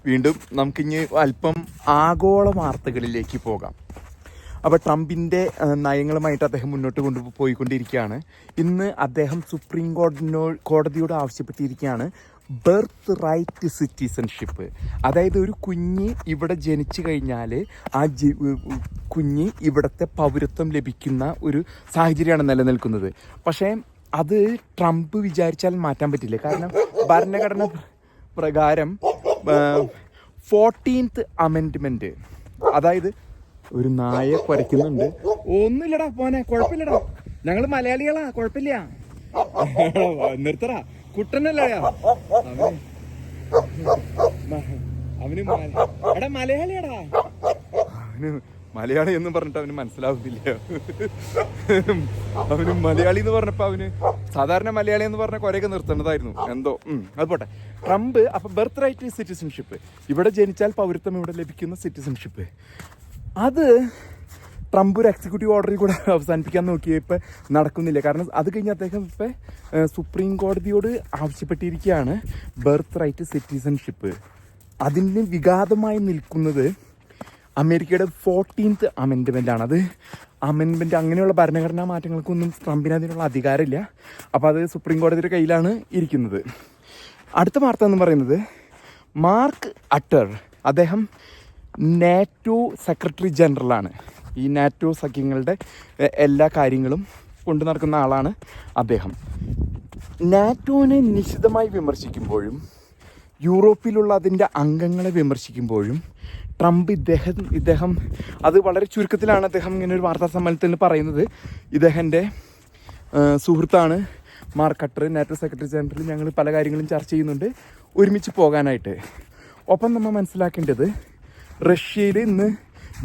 വീണ്ടും നമുക്കിനി അല്പം ആഗോള വാർത്തകളിലേക്ക് പോകാം. അപ്പോൾ ട്രംപിൻ്റെ നയങ്ങളുമായിട്ട് അദ്ദേഹം മുന്നോട്ട് പോയിക്കൊണ്ടിരിക്കുകയാണ്. ഇന്ന് അദ്ദേഹം സുപ്രീം കോടതിയോട് ആവശ്യപ്പെട്ടിരിക്കുകയാണ് ബർത്ത് റൈറ്റ് സിറ്റിസൺഷിപ്പ്. അതായത് ഒരു കുഞ്ഞ് ഇവിടെ ജനിച്ചു കഴിഞ്ഞാൽ ആ കുഞ്ഞ് ഇവിടുത്തെ പൗരത്വം ലഭിക്കുന്ന ഒരു സാഹചര്യമാണ് നിലനിൽക്കുന്നത്. പക്ഷേ അത് ട്രംപ് വിചാരിച്ചാൽ മാറ്റാൻ പറ്റില്ല. കാരണം ഭരണഘടന പ്രകാരം 14th അമെൻഡ്മെൻറ്റ്, അതായത് ഒരു നായ കുരയ്ക്കുന്നുണ്ട്. ഒന്നുമില്ലടാ പോനെ, കുഴപ്പമില്ലടാ, ഞങ്ങൾ മലയാളികളാ, കുഴപ്പമില്ല, നിർത്തടാ, കുട്ടനല്ലടാ അവന് എടാ മലയാളിയാടാ. അവന് മലയാളി എന്ന് പറഞ്ഞിട്ട് അവന് മനസ്സിലാവുന്നില്ല. അവന് മലയാളി എന്ന് പറഞ്ഞപ്പോൾ അവന് സാധാരണ മലയാളി എന്ന് പറഞ്ഞ കുറേയൊക്കെ നിർത്തേണ്ടതായിരുന്നു. എന്തോ അത് പോട്ടെ. ട്രംപ് അപ്പം ബർത്ത് റൈറ്റ് സിറ്റിസൺഷിപ്പ്, ഇവിടെ ജനിച്ചാൽ പൗരത്വം ഇവിടെ ലഭിക്കുന്ന സിറ്റിസൺഷിപ്പ്, അത് ട്രംപ് ഒരു എക്സിക്യൂട്ടീവ് ഓർഡറിൽ കൂടെ അവസാനിപ്പിക്കാൻ നോക്കിയപ്പോൾ നടക്കുന്നില്ല. കാരണം അത് കഴിഞ്ഞ് അദ്ദേഹം ഇപ്പം സുപ്രീം കോടതിയോട് ആവശ്യപ്പെട്ടിരിക്കുകയാണ് ബർത്ത് റൈറ്റ് സിറ്റിസൺഷിപ്പ്. അതിന് വിഘാതമായി നിൽക്കുന്നത് അമേരിക്കയുടെ 14th അമെൻഡ്മെൻ്റ് ആണ്. അത് അമെൻഡ്മെൻറ്റ് അങ്ങനെയുള്ള ഭരണഘടനാ മാറ്റങ്ങൾക്കൊന്നും ട്രംപിന് അതിനുള്ള അധികാരമില്ല. അപ്പോൾ അത് സുപ്രീം കോടതിയുടെ കയ്യിലാണ് ഇരിക്കുന്നത്. അടുത്ത വാർത്ത എന്ന് പറയുന്നത് മാർക്ക് അട്ടർ, അദ്ദേഹം നാറ്റോ സെക്രട്ടറി ജനറലാണ്. ഈ നാറ്റോ സഖ്യങ്ങളുടെ എല്ലാ കാര്യങ്ങളും കൊണ്ടു നടക്കുന്ന ആളാണ് അദ്ദേഹം. നാറ്റോനെ നിശിതമായി വിമർശിക്കുമ്പോഴും യൂറോപ്പിലുള്ള അതിൻ്റെ അംഗങ്ങളെ വിമർശിക്കുമ്പോഴും ട്രംപ് ഇദ്ദേഹം അത് വളരെ ചുരുക്കത്തിലാണ് അദ്ദേഹം ഇങ്ങനെ ഒരു വാർത്താ സമ്മേളനത്തിൽ പറയുന്നത്. ഇദ്ദേഹത്തിൻ്റെ സുഹൃത്താണ് mark utter, NATO secretary general. ഞങ്ങൾ പല കാര്യങ്ങളും ചർച്ച ചെയ്യുന്നുണ്ട് ഒരുമിച്ച് പോകാനായിട്ട്. ഒപ്പം നമ്മൾ മനസ്സിലാക്കേണ്ടത് റഷ്യയിൽ ഇന്ന്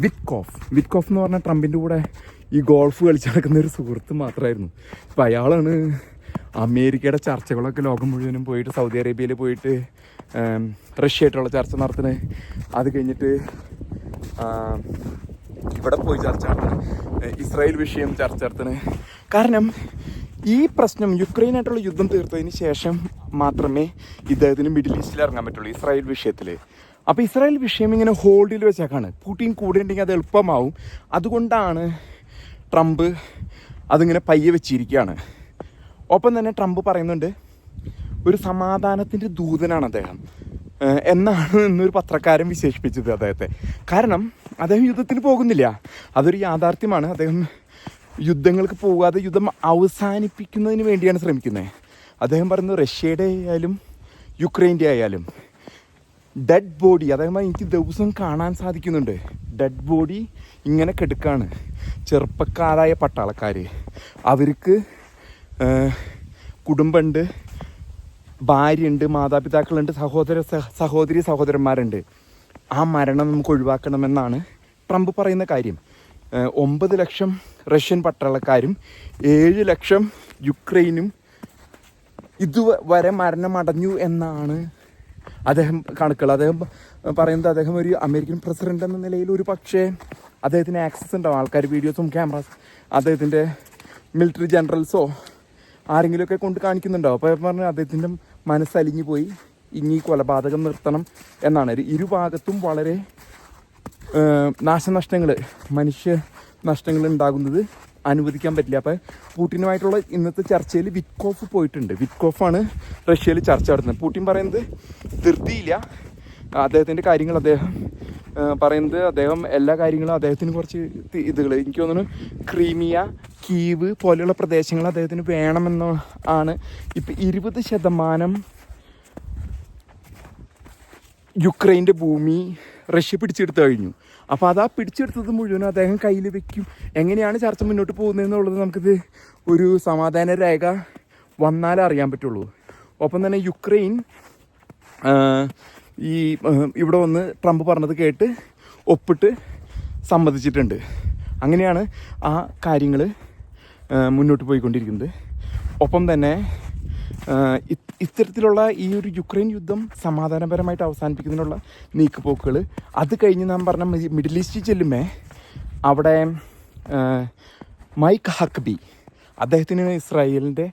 വിറ്റ്കോഫ് എന്ന് പറഞ്ഞാൽ ട്രംപിൻ്റെ കൂടെ ഈ ഗോൾഫ് കളിച്ച് നടക്കുന്ന ഒരു സുഹൃത്ത് മാത്രമായിരുന്നു. ഇപ്പം അയാളാണ് അമേരിക്കയുടെ ചർച്ചകളൊക്കെ ലോകം മുഴുവനും പോയിട്ട് സൗദി അറേബ്യയിൽ പോയിട്ട് റഷ്യയായിട്ടുള്ള ചർച്ച നടത്തുന്നത്. അത് കഴിഞ്ഞിട്ട് ഇവിടെ പോയി ചർച്ച നടത്തുന്നത്, ഇസ്രായേൽ വിഷയം ചർച്ച നടത്തുന്നത്. കാരണം ഈ പ്രശ്നം യുക്രൈനായിട്ടുള്ള യുദ്ധം തീർത്തതിന് ശേഷം മാത്രമേ ഇദ്ദേഹത്തിന് മിഡിൽ ഈസ്റ്റിൽ ഇറങ്ങാൻ പറ്റുള്ളൂ, ഇസ്രായേൽ വിഷയത്തിൽ. അപ്പോൾ ഇസ്രായേൽ വിഷയം ഇങ്ങനെ ഹോൾഡിൽ വെച്ചേക്കാണ്. പുടിൻ കൂടെ ഉണ്ടെങ്കിൽ അത് എളുപ്പമാവും. അതുകൊണ്ടാണ് ട്രംപ് അതിങ്ങനെ പയ്യെ വെച്ചിരിക്കുകയാണ്. ഒപ്പം തന്നെ ട്രംപ് പറയുന്നുണ്ട് ഒരു സമാധാനത്തിൻ്റെ ദൂതനാണ് അദ്ദേഹം എന്നാണ് ഇന്നൊരു പത്രക്കാരൻ വിശേഷിപ്പിച്ചത് അദ്ദേഹത്തെ. കാരണം അദ്ദേഹം യുദ്ധത്തിന് പോകുന്നില്ല, അതൊരു യാഥാർത്ഥ്യമാണ്. അദ്ദേഹം യുദ്ധങ്ങൾക്ക് പോകാതെ യുദ്ധം അവസാനിപ്പിക്കുന്നതിന് വേണ്ടിയാണ് ശ്രമിക്കുന്നത്. അദ്ദേഹം പറയുന്നത് റഷ്യയുടെ ആയാലും യുക്രൈൻ്റെ ആയാലും ഡെഡ് ബോഡി, അതായത് എനിക്ക് ദിവസം കാണാൻ സാധിക്കുന്നുണ്ട്, ഡെഡ് ബോഡി ഇങ്ങനെ കെടുക്കാണ്. ചെറുപ്പക്കാരായ പട്ടാളക്കാർ, അവർക്ക് കുടുംബമുണ്ട്, ഭാര്യയുണ്ട്, മാതാപിതാക്കളുണ്ട്, സഹോദരന്മാരുണ്ട്. ആ മരണം നമുക്ക് ഒഴിവാക്കണമെന്നാണ് ട്രംപ് പറയുന്ന കാര്യം. 9 ലക്ഷം റഷ്യൻ പട്ടാളക്കാരും 7 ലക്ഷം യുക്രൈനും ഇതുവരെ മരണമടഞ്ഞു എന്നാണ് അദ്ദേഹം കണക്കുകൾ. അദ്ദേഹം പറയുന്നത് അദ്ദേഹം ഒരു അമേരിക്കൻ പ്രസിഡന്റ് എന്ന നിലയിൽ ഒരു പക്ഷേ അദ്ദേഹത്തിന് ആക്സസ് ഉണ്ടാവും, ആൾക്കാർ വീഡിയോസും ക്യാമറാസ് അദ്ദേഹത്തിൻ്റെ മിലിറ്ററി ജനറൽസോ ആരെങ്കിലുമൊക്കെ കൊണ്ട് കാണിക്കുന്നുണ്ടാവും. അപ്പോൾ പറഞ്ഞാൽ അദ്ദേഹത്തിൻ്റെ മനസ്സലിഞ്ഞു പോയി, ഇനി കൊലപാതകം നിർത്തണം എന്നാണ്. ഇരുഭാഗത്തും വളരെ നാശനഷ്ടങ്ങൾ, മനുഷ്യ നഷ്ടങ്ങൾ ഉണ്ടാകുന്നത് അനുവദിക്കാൻ പറ്റില്ല. അപ്പോൾ പുടിനുമായിട്ടുള്ള ഇന്നത്തെ ചർച്ചയിൽ വിറ്റ്കോഫ് പോയിട്ടുണ്ട്. വിറ്റ്കോഫാണ് റഷ്യയിൽ ചർച്ച നടത്തുന്നത്. പുടിൻ പറയുന്നത് ധൃതിയില്ല, അദ്ദേഹത്തിൻ്റെ കാര്യങ്ങൾ അദ്ദേഹം പറയുന്നത്, അദ്ദേഹം എല്ലാ കാര്യങ്ങളും അദ്ദേഹത്തിന് കുറച്ച് ഇതുകൾ, എനിക്ക് തോന്നുന്നു ക്രീമിയ, കീവ് പോലെയുള്ള പ്രദേശങ്ങൾ അദ്ദേഹത്തിന് വേണമെന്ന് ആണ്. ഇപ്പം 20% യുക്രൈൻ്റെ ഭൂമി റഷ്യ പിടിച്ചെടുത്ത് കഴിഞ്ഞു. അപ്പോൾ അത് ആ പിടിച്ചെടുത്തത് മുഴുവനും അദ്ദേഹം കയ്യിൽ വെക്കും. എങ്ങനെയാണ് ചർച്ച മുന്നോട്ട് പോകുന്നതെന്നുള്ളത് നമുക്കിത് ഒരു സമാധാന രേഖ വന്നാലേ അറിയാൻ പറ്റുള്ളൂ. ഒപ്പം തന്നെ യുക്രൈൻ ഈ ഇവിടെ വന്ന് ട്രംപ് പറഞ്ഞത് കേട്ട് ഒപ്പിട്ട് സമ്മതിച്ചിട്ടുണ്ട്. അങ്ങനെയാണ് ആ കാര്യങ്ങൾ മുന്നോട്ട് പോയിക്കൊണ്ടിരിക്കുന്നത്. ഒപ്പം തന്നെ ഇത്തരത്തിലുള്ള ഈ ഒരു യുക്രൈൻ യുദ്ധം സമാധാനപരമായിട്ട് അവസാനിപ്പിക്കുന്നതിനുള്ള നീക്കുപോക്കുകൾ, അത് കഴിഞ്ഞ് നാം പറഞ്ഞ മിഡിൽ ഈസ്റ്റിൽ ചെല്ലുമ്പോൾ അവിടെ മൈക്ക് ഹക്കബി, അദ്ദേഹത്തിന് ഇസ്രായേലിൻ്റെ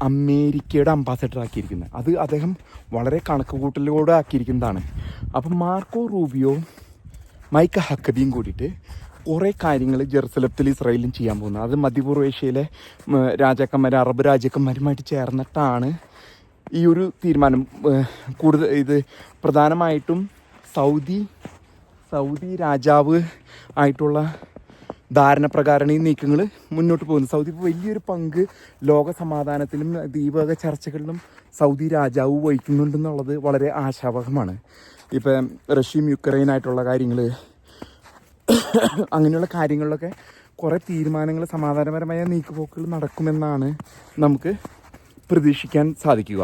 അമേരിക്കയുടെ അംബാസഡർ ആക്കിയിരിക്കുന്നത്. അത് അദ്ദേഹം വളരെ കണക്ക് കൂട്ടലോടെ ആക്കിയിരിക്കുന്നതാണ്. അപ്പം മാർക്കോ റൂബിയോ മൈക്ക ഹക്കബിയും കൂടിയിട്ട് കുറേ കാര്യങ്ങൾ ജെറുസലത്തിൽ ഇസ്രായേലും ചെയ്യാൻ പോകുന്നത്. അത് മധ്യപൂർവേഷ്യയിലെ രാജാക്കന്മാർ, അറബ് രാജാക്കന്മാരുമായിട്ട് ചേർന്നിട്ടാണ് ഈ ഒരു തീരുമാനം. കൂടുതൽ ഇത് പ്രധാനമായിട്ടും സൗദി രാജാവ് ആയിട്ടുള്ള ധാരണപ്രകാരമാണ് ഈ നീക്കങ്ങൾ മുന്നോട്ട് പോകുന്നത്. സൗദി ഇപ്പോൾ വലിയൊരു പങ്ക് ലോക സമാധാനത്തിലും ദ്വീപക ചർച്ചകളിലും സൗദി രാജാവ് വഹിക്കുന്നുണ്ടെന്നുള്ളത് വളരെ ആശാവഹമാണ്. ഇപ്പം റഷ്യയും യുക്രൈനായിട്ടുള്ള കാര്യങ്ങൾ, അങ്ങനെയുള്ള കാര്യങ്ങളിലൊക്കെ കുറേ തീരുമാനങ്ങൾ, സമാധാനപരമായ നീക്കുപോക്കുകൾ നടക്കുമെന്നാണ് നമുക്ക് പ്രതീക്ഷിക്കാൻ സാധിക്കുക.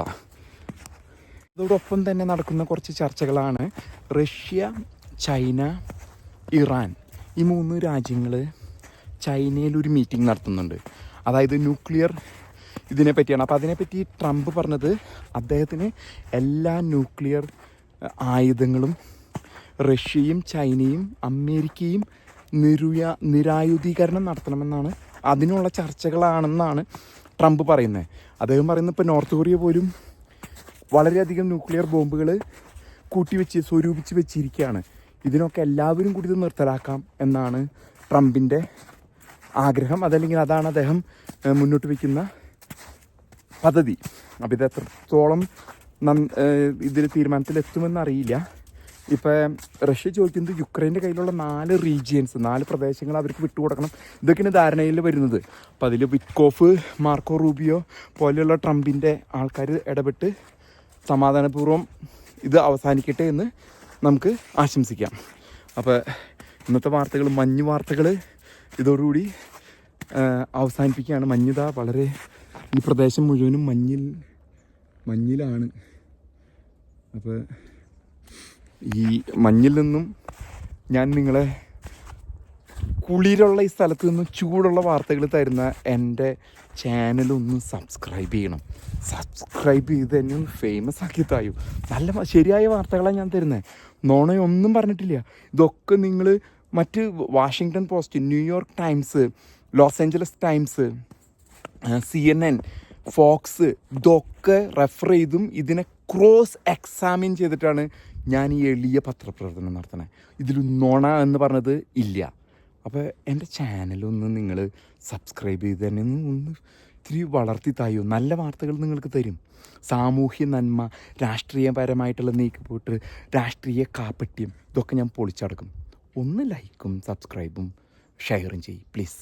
അതോടൊപ്പം തന്നെ നടക്കുന്ന കുറച്ച് ചർച്ചകളാണ് റഷ്യ, ചൈന, ഇറാൻ. ഈ 3 രാജ്യങ്ങൾ ചൈനയിലൊരു മീറ്റിംഗ് നടത്തുന്നുണ്ട്. അതായത് ന്യൂക്ലിയർ ഇതിനെ പറ്റിയാണ്. അപ്പോൾ അതിനെപ്പറ്റി ട്രംപ് പറഞ്ഞത് അദ്ദേഹത്തിന് എല്ലാ ന്യൂക്ലിയർ ആയുധങ്ങളും റഷ്യയും ചൈനയും അമേരിക്കയും നിരായുധീകരണം നടത്തണമെന്നാണ്, അതിനുള്ള ചർച്ചകളാണെന്നാണ് ട്രംപ് പറയുന്നത്. അദ്ദേഹം പറയുന്നത് ഇപ്പോൾ നോർത്ത് കൊറിയ പോലും വളരെയധികം ന്യൂക്ലിയർ ബോംബുകൾ സ്വരൂപിച്ച് വെച്ചിരിക്കുകയാണ്. ഇതിനൊക്കെ എല്ലാവരും കൂടി ഇത് നിർത്തലാക്കാം എന്നാണ് ട്രംപിൻ്റെ ആഗ്രഹം. അതല്ലെങ്കിൽ അതാണ് അദ്ദേഹം മുന്നോട്ട് വയ്ക്കുന്ന പദ്ധതി. അപ്പോൾ ഇത് എത്രത്തോളം ഇതിൽ തീരുമാനത്തിലെത്തുമെന്നറിയില്ല. ഇപ്പം റഷ്യ ചോദിക്കുന്നത് യുക്രൈൻ്റെ കയ്യിലുള്ള 4 റീജിയൻസ്, 4 പ്രദേശങ്ങൾ അവർക്ക് വിട്ടുകൊടുക്കണം. ഇതൊക്കെയാണ് ധാരണയിൽ വരുന്നത്. അപ്പോൾ അതിൽ വിറ്റ്കോഫ്, മാർക്കോ റൂബിയോ പോലെയുള്ള ട്രംപിൻ്റെ ആൾക്കാർ ഇടപെട്ട് സമാധാനപൂർവ്വം ഇത് അവസാനിക്കട്ടെ എന്ന് നമുക്ക് ആശംസിക്കാം. അപ്പോൾ ഇന്നത്തെ വാർത്തകൾ, മഞ്ഞ് വാർത്തകൾ ഇതോടുകൂടി അവസാനിപ്പിക്കുകയാണ്. മഞ്ഞിതാ വളരെ, ഈ പ്രദേശം മുഴുവനും മഞ്ഞിലാണ്. അപ്പോൾ ഈ മഞ്ഞിൽ നിന്നും ഞാൻ നിങ്ങളെ കുളിരുള്ള ഈ സ്ഥലത്ത് നിന്നും ചൂടുള്ള വാർത്തകൾ തരുന്ന എൻ്റെ ചാനലൊന്ന് സബ്സ്ക്രൈബ് ചെയ്യണം. സബ്സ്ക്രൈബ് ചെയ്ത് എന്നെ ഒന്ന് ഫേമസ് ആക്കി തായോ. നല്ല ശരിയായ വാർത്തകളാണ് ഞാൻ തരുന്നത്. നോണയൊന്നും പറഞ്ഞിട്ടില്ല. ഇതൊക്കെ നിങ്ങൾ മറ്റ് Washington Post, New York Times, Los Angeles Times, CNN, Fox, ഇതൊക്കെ റെഫർ ചെയ്തും ഇതിനെ ക്രോസ് എക്സാമിൻ ചെയ്തിട്ടാണ് ഞാൻ ഈ എളിയ പത്രപ്രവർത്തനം നടത്തണേ. ഇതിൽ നുണ എന്ന് പറഞ്ഞത് ഇല്ല. അപ്പോൾ എൻ്റെ ചാനലൊന്ന് നിങ്ങൾ സബ്സ്ക്രൈബ് ചെയ്ത് തന്നെ ഒന്ന് ഇത്തിരി വളർത്തി തായോ. നല്ല വാർത്തകൾ നിങ്ങൾക്ക് തരും. സാമൂഹ്യ നന്മ, രാഷ്ട്രീയപരമായിട്ടുള്ള നീക്കുപോട്ട്, രാഷ്ട്രീയ കാപ്പട്യം, ഇതൊക്കെ ഞാൻ പൊളിച്ചടക്കും. ഒന്ന് ലൈക്കും സബ്സ്ക്രൈബും ഷെയറും ചെയ്യും പ്ലീസ്.